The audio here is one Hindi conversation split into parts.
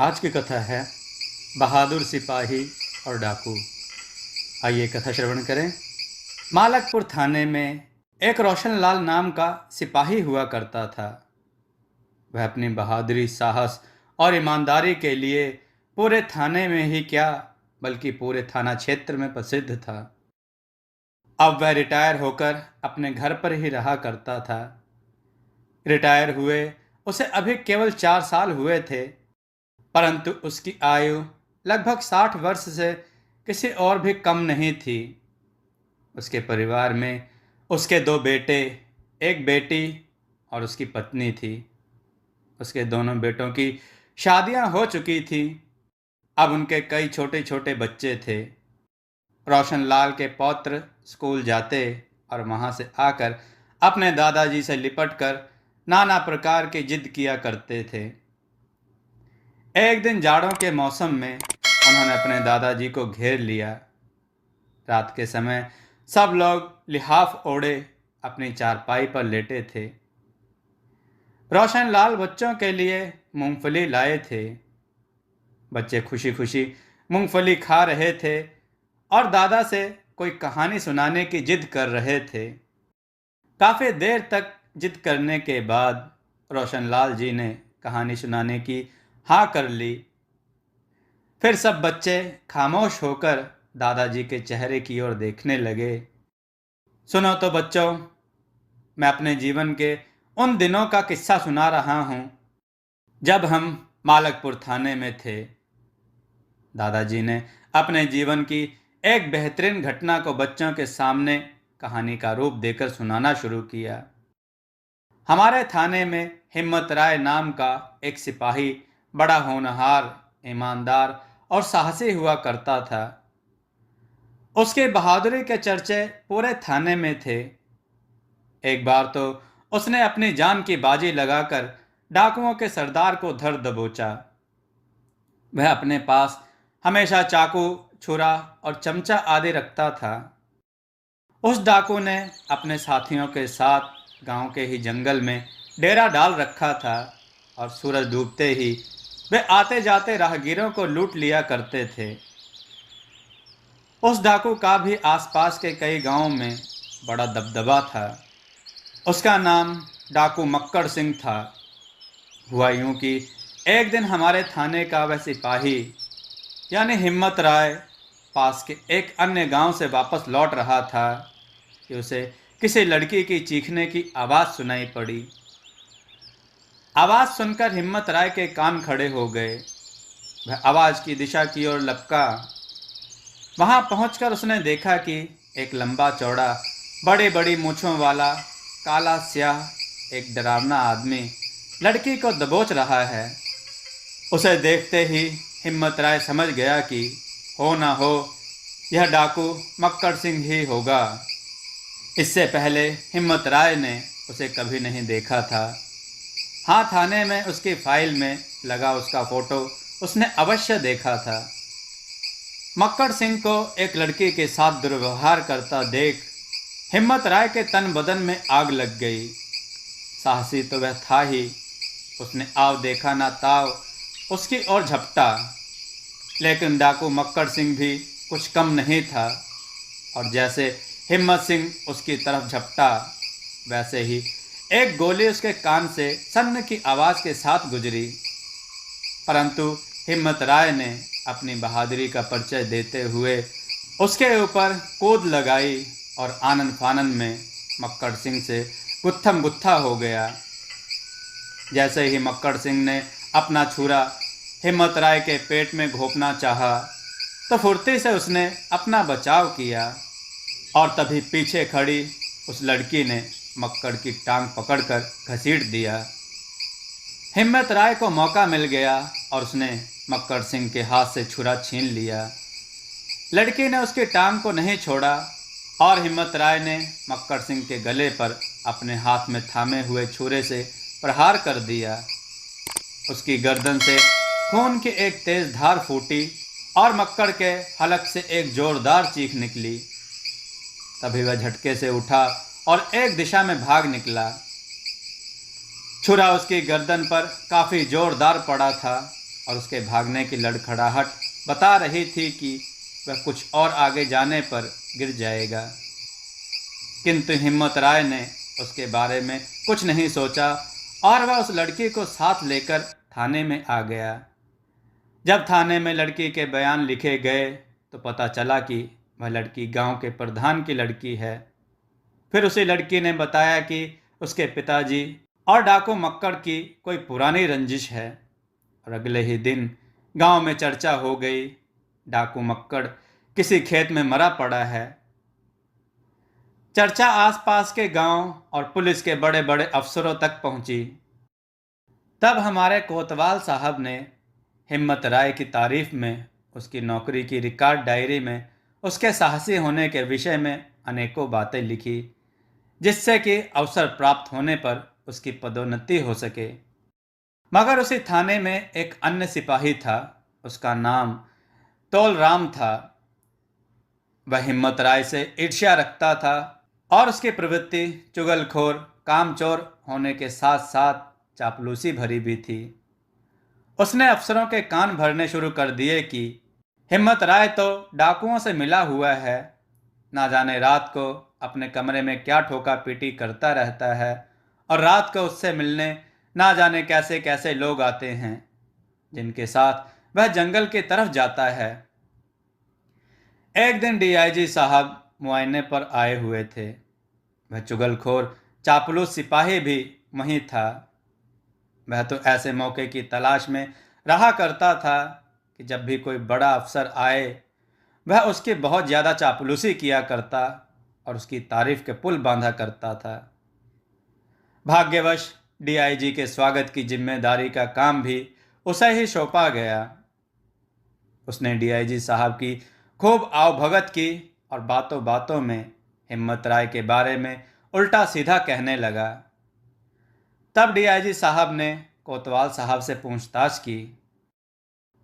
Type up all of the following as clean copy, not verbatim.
आज की कथा है बहादुर सिपाही और डाकू। आइए कथा श्रवण करें। मालकपुर थाने में एक रोशनलाल नाम का सिपाही हुआ करता था। वह अपनी बहादुरी, साहस और ईमानदारी के लिए पूरे थाने में ही क्या बल्कि पूरे थाना क्षेत्र में प्रसिद्ध था। अब वह रिटायर होकर अपने घर पर ही रहा करता था। रिटायर हुए उसे अभी केवल 4 साल हुए थे, परंतु उसकी आयु लगभग 60 वर्ष से किसी और भी कम नहीं थी। उसके परिवार में उसके 2 बेटे, एक बेटी और उसकी पत्नी थी। उसके दोनों बेटों की शादियां हो चुकी थी। अब उनके कई छोटे छोटे बच्चे थे। रोशनलाल के पौत्र स्कूल जाते और वहां से आकर अपने दादाजी से लिपटकर नाना प्रकार की जिद किया करते थे। एक दिन जाड़ों के मौसम में उन्होंने अपने दादाजी को घेर लिया। रात के समय सब लोग लिहाफ ओढ़े अपनी चारपाई पर लेटे थे। रोशनलाल बच्चों के लिए मूंगफली लाए थे। बच्चे खुशी खुशी मूंगफली खा रहे थे और दादा से कोई कहानी सुनाने की जिद कर रहे थे। काफी देर तक जिद करने के बाद रोशनलाल जी ने कहानी सुनाने की हाँ कर ली। फिर सब बच्चे खामोश होकर दादाजी के चेहरे की ओर देखने लगे। सुनो तो बच्चों, मैं अपने जीवन के उन दिनों का किस्सा सुना रहा हूं जब हम मालकपुर थाने में थे। दादाजी ने अपने जीवन की एक बेहतरीन घटना को बच्चों के सामने कहानी का रूप देकर सुनाना शुरू किया। हमारे थाने में हिम्मत राय नाम का एक सिपाही बड़ा होनहार, ईमानदार और साहसी हुआ करता था। उसकी बहादुरी के चर्चे पूरे थाने में थे। एक बार तो उसने अपनी जान की बाजी लगाकर डाकुओं के सरदार को धर दबोचा। वह अपने पास हमेशा चाकू, छुरा और चमचा आदि रखता था। उस डाकू ने अपने साथियों के साथ गांव के ही जंगल में डेरा डाल रखा था और सूरज डूबते ही वे आते जाते राहगीरों को लूट लिया करते थे। उस डाकू का भी आसपास के कई गांवों में बड़ा दबदबा था। उसका नाम डाकू मक्कड़ सिंह था। हुआ यूं कि एक दिन हमारे थाने का वह सिपाही यानी हिम्मत राय पास के एक अन्य गांव से वापस लौट रहा था कि उसे किसी लड़की की चीखने की आवाज़ सुनाई पड़ी। आवाज़ सुनकर हिम्मत राय के कान खड़े हो गए। वह आवाज़ की दिशा की ओर लपका। वहां पहुंचकर उसने देखा कि एक लंबा चौड़ा, बड़ी बड़ी मूंछों वाला, काला स्याह एक डरावना आदमी लड़की को दबोच रहा है। उसे देखते ही हिम्मत राय समझ गया कि हो ना हो यह डाकू मक्कड़ सिंह ही होगा। इससे पहले हिम्मत राय ने उसे कभी नहीं देखा था। हाँ, थाने में उसकी फाइल में लगा उसका फोटो उसने अवश्य देखा था। मक्कड़ सिंह को एक लड़की के साथ दुर्व्यवहार करता देख हिम्मत राय के तन बदन में आग लग गई। साहसी तो वह था ही। उसने आव देखा ना ताव उसकी ओर झपटा। लेकिन डाकू मक्कड़ सिंह भी कुछ कम नहीं था और जैसे हिम्मत सिंह उसकी तरफ झपटा, वैसे ही एक गोली उसके कान से सन्न की आवाज़ के साथ गुजरी। परंतु हिम्मत राय ने अपनी बहादुरी का परिचय देते हुए उसके ऊपर कूद लगाई और आनन फानन में मक्कड़ सिंह से गुत्थम गुत्था हो गया। जैसे ही मक्कड़ सिंह ने अपना छुरा हिम्मत राय के पेट में घोंपना चाहा तो फुर्ती से उसने अपना बचाव किया और तभी पीछे खड़ी उस लड़की ने मक्कड़ की टांग पकड़कर घसीट दिया। हिम्मत राय को मौका मिल गया और उसने मक्कड़ सिंह के हाथ से छुरा छीन लिया। लड़की ने उसकी टांग को नहीं छोड़ा और हिम्मत राय ने मक्कड़ सिंह के गले पर अपने हाथ में थामे हुए छुरे से प्रहार कर दिया। उसकी गर्दन से खून की एक तेज धार फूटी और मक्कड़ के हलक से एक जोरदार चीख निकली। तभी वह झटके से उठा और एक दिशा में भाग निकला। छुरा उसकी गर्दन पर काफी जोरदार पड़ा था और उसके भागने की लड़खड़ाहट बता रही थी कि वह कुछ और आगे जाने पर गिर जाएगा। किंतु हिम्मत राय ने उसके बारे में कुछ नहीं सोचा और वह उस लड़की को साथ लेकर थाने में आ गया। जब थाने में लड़की के बयान लिखे गए तो पता चला कि वह लड़की गांव के प्रधान की लड़की है। फिर उसी लड़की ने बताया कि उसके पिताजी और डाकू मक्कड़ की कोई पुरानी रंजिश है और अगले ही दिन गांव में चर्चा हो गई। डाकू मक्कड़ किसी खेत में मरा पड़ा है। चर्चा आसपास के गांव और पुलिस के बड़े बड़े अफसरों तक पहुंची। तब हमारे कोतवाल साहब ने हिम्मत राय की तारीफ में उसकी नौकरी की रिकॉर्ड डायरी में उसके साहसी होने के विषय में अनेकों बातें लिखी, जिससे कि अवसर प्राप्त होने पर उसकी पदोन्नति हो सके। मगर उसी थाने में एक अन्य सिपाही था, उसका नाम तोलराम था। वह हिम्मत राय से ईर्ष्या रखता था और उसकी प्रवृत्ति चुगलखोर, कामचोर होने के साथ साथ चापलूसी भरी भी थी। उसने अफसरों के कान भरने शुरू कर दिए कि हिम्मत राय तो डाकुओं से मिला हुआ है, ना जाने रात को अपने कमरे में क्या ठोका पीटी करता रहता है और रात को उससे मिलने ना जाने कैसे कैसे लोग आते हैं, जिनके साथ वह जंगल की तरफ जाता है। एक दिन डीआईजी साहब मुआयने पर आए हुए थे। वह चुगलखोर चापलूस सिपाही भी वहीं था। वह तो ऐसे मौके की तलाश में रहा करता था कि जब भी कोई बड़ा अफसर आए वह उसकी बहुत ज़्यादा चापलूसी किया करता और उसकी तारीफ के पुल बांधा करता था। भाग्यवश डीआईजी के स्वागत की जिम्मेदारी का काम भी उसे ही सौंपा गया। उसने डीआईजी साहब की खूब आवभगत की और बातों बातों में हिम्मत राय के बारे में उल्टा सीधा कहने लगा। तब डीआईजी साहब ने कोतवाल साहब से पूछताछ की।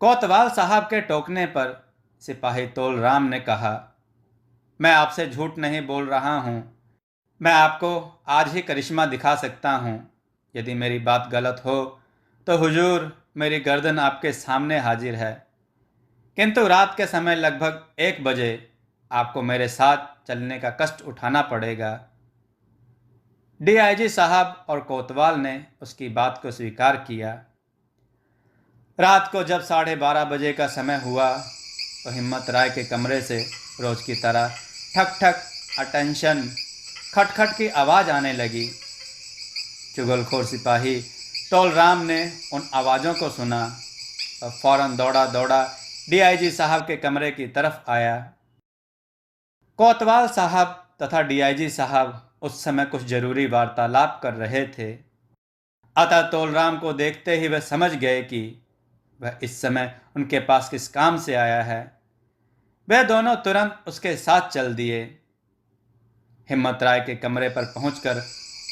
कोतवाल साहब के टोकने पर सिपाही तोलराम ने कहा, मैं आपसे झूठ नहीं बोल रहा हूँ। मैं आपको आज ही करिश्मा दिखा सकता हूँ। यदि मेरी बात गलत हो तो हुजूर, मेरी गर्दन आपके सामने हाजिर है। किंतु रात के समय लगभग 1 बजे आपको मेरे साथ चलने का कष्ट उठाना पड़ेगा। डीआईजी साहब और कोतवाल ने उसकी बात को स्वीकार किया। रात को जब 12:30 बजे का समय हुआ तो हिम्मत राय के कमरे से रोज की तरह ठक ठक, अटेंशन, खटखट की आवाज़ आने लगी। चुगलखोर सिपाही तोलराम ने उन आवाज़ों को सुना और फौरन दौड़ा दौड़ा डीआईजी साहब के कमरे की तरफ आया। कोतवाल साहब तथा डीआईजी साहब उस समय कुछ जरूरी वार्तालाप कर रहे थे। अतः तोलराम को देखते ही वह समझ गए कि वह इस समय उनके पास किस काम से आया है। वे दोनों तुरंत उसके साथ चल दिए। हिम्मत राय के कमरे पर पहुंचकर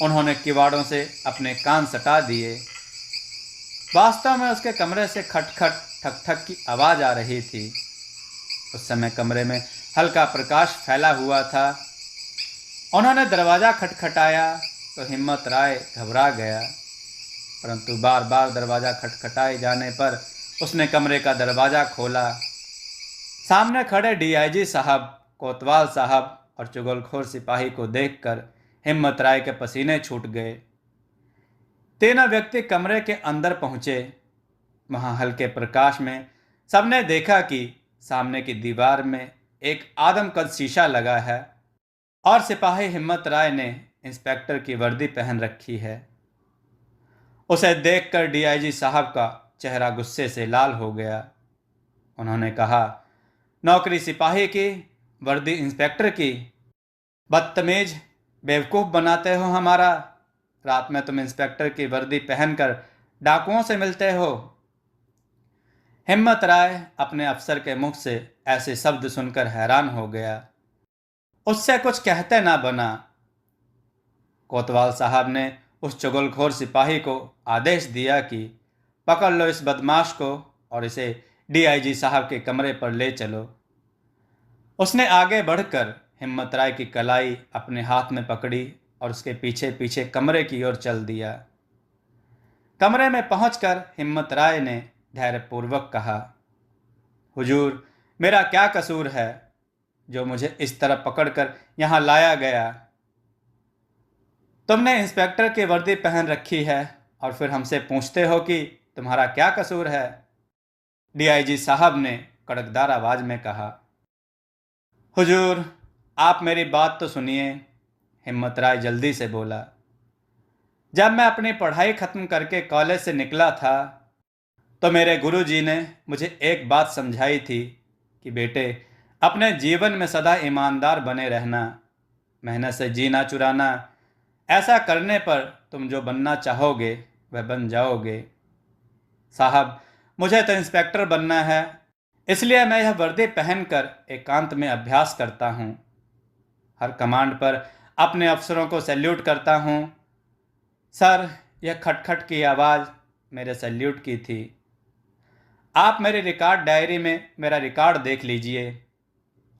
उन्होंने किवाड़ों से अपने कान सटा दिए। वास्तव में उसके कमरे से खटखट, ठक ठक की आवाज़ आ रही थी। उस समय कमरे में हल्का प्रकाश फैला हुआ था। उन्होंने दरवाज़ा खटखटाया तो हिम्मत राय घबरा गया, परंतु बार बार दरवाज़ा खटखटाए जाने पर उसने कमरे का दरवाज़ा खोला। सामने खड़े डीआईजी साहब, कोतवाल साहब और चुगलखोर सिपाही को देखकर हिम्मत राय के पसीने छूट गए। तीनों व्यक्ति कमरे के अंदर पहुंचे। वहां हल्के प्रकाश में सबने देखा कि सामने की दीवार में एक आदमकद शीशा लगा है और सिपाही हिम्मत राय ने इंस्पेक्टर की वर्दी पहन रखी है। उसे देखकर डीआईजी साहब का चेहरा गुस्से से लाल हो गया। उन्होंने कहा, नौकरी सिपाही की, वर्दी इंस्पेक्टर की। बदतमीज, बेवकूफ़ बनाते हो हमारा। रात में तुम इंस्पेक्टर की वर्दी पहनकर डाकुओं से मिलते हो। हिम्मत राय अपने अफसर के मुख से ऐसे शब्द सुनकर हैरान हो गया। उससे कुछ कहते ना बना। कोतवाल साहब ने उस चुगलखोर सिपाही को आदेश दिया कि पकड़ लो इस बदमाश को और इसे डीआईजी साहब के कमरे पर ले चलो। उसने आगे बढ़कर हिम्मत राय की कलाई अपने हाथ में पकड़ी और उसके पीछे पीछे कमरे की ओर चल दिया। कमरे में पहुंचकर हिम्मत राय ने धैर्यपूर्वक कहा, हुजूर, मेरा क्या कसूर है जो मुझे इस तरह पकड़कर यहाँ लाया गया? तुमने इंस्पेक्टर की वर्दी पहन रखी है और फिर हमसे पूछते हो कि तुम्हारा क्या कसूर है? डीआईजी साहब ने कड़कदार आवाज में कहा। हुजूर, आप मेरी बात तो सुनिए, हिम्मत राय जल्दी से बोला। जब मैं अपनी पढ़ाई खत्म करके कॉलेज से निकला था तो मेरे गुरुजी ने मुझे एक बात समझाई थी कि बेटे, अपने जीवन में सदा ईमानदार बने रहना, मेहनत से जीना चुराना, ऐसा करने पर तुम जो बनना चाहोगे वह बन जाओगे। साहब, मुझे तो इंस्पेक्टर बनना है, इसलिए मैं यह वर्दी पहनकर एकांत में अभ्यास करता हूँ। हर कमांड पर अपने अफसरों को सैल्यूट करता हूँ। सर, यह खटखट की आवाज़ मेरे सैल्यूट की थी। आप मेरी रिकॉर्ड डायरी में मेरा रिकॉर्ड देख लीजिए।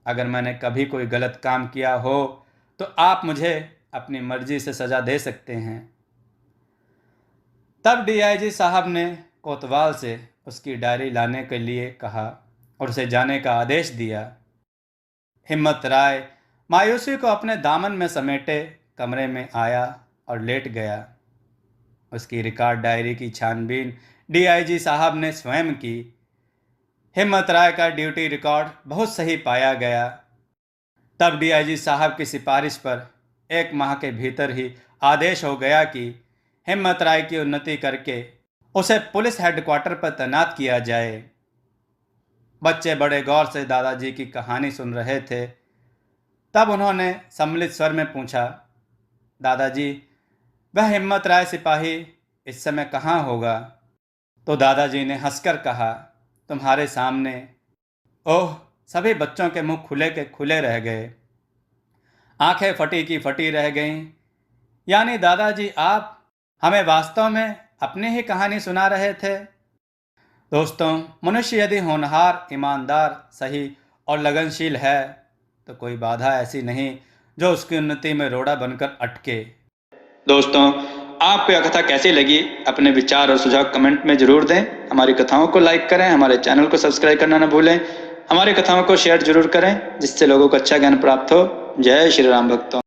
अगर मैंने कभी कोई गलत काम किया हो तो आप मुझे अपनी मर्जी से सज़ा दे सकते हैं। तब डीआईजी साहब ने कोतवाल से उसकी डायरी लाने के लिए कहा और उसे जाने का आदेश दिया। हिम्मत राय मायूसी को अपने दामन में समेटे कमरे में आया और लेट गया। उसकी रिकॉर्ड डायरी की छानबीन डीआईजी साहब ने स्वयं की। हिम्मत राय का ड्यूटी रिकॉर्ड बहुत सही पाया गया। तब डीआईजी साहब की सिफारिश पर 1 माह के भीतर ही आदेश हो गया कि हिम्मत राय की उन्नति करके उसे पुलिस हेडक्वार्टर पर तैनात किया जाए। बच्चे बड़े गौर से दादाजी की कहानी सुन रहे थे। तब उन्होंने सम्मिलित स्वर में पूछा, दादाजी, वह हिम्मत राय सिपाही इस समय कहाँ होगा? तो दादाजी ने हंसकर कहा, तुम्हारे सामने। ओह! सभी बच्चों के मुंह खुले के खुले रह गए, आंखें फटी की फटी रह गईं। यानी दादाजी, आप हमें वास्तव में अपनी ही कहानी सुना रहे थे? दोस्तों, मनुष्य यदि होनहार, ईमानदार, सही और लगनशील है तो कोई बाधा ऐसी नहीं जो उसकी उन्नति में रोड़ा बनकर अटके। दोस्तों, आपको यह कथा कैसी लगी? अपने विचार और सुझाव कमेंट में जरूर दें। हमारी कथाओं को लाइक करें, हमारे चैनल को सब्सक्राइब करना न भूलें। हमारी कथाओं को शेयर जरूर करें जिससे लोगों को अच्छा ज्ञान प्राप्त हो। जय श्री राम भक्तों।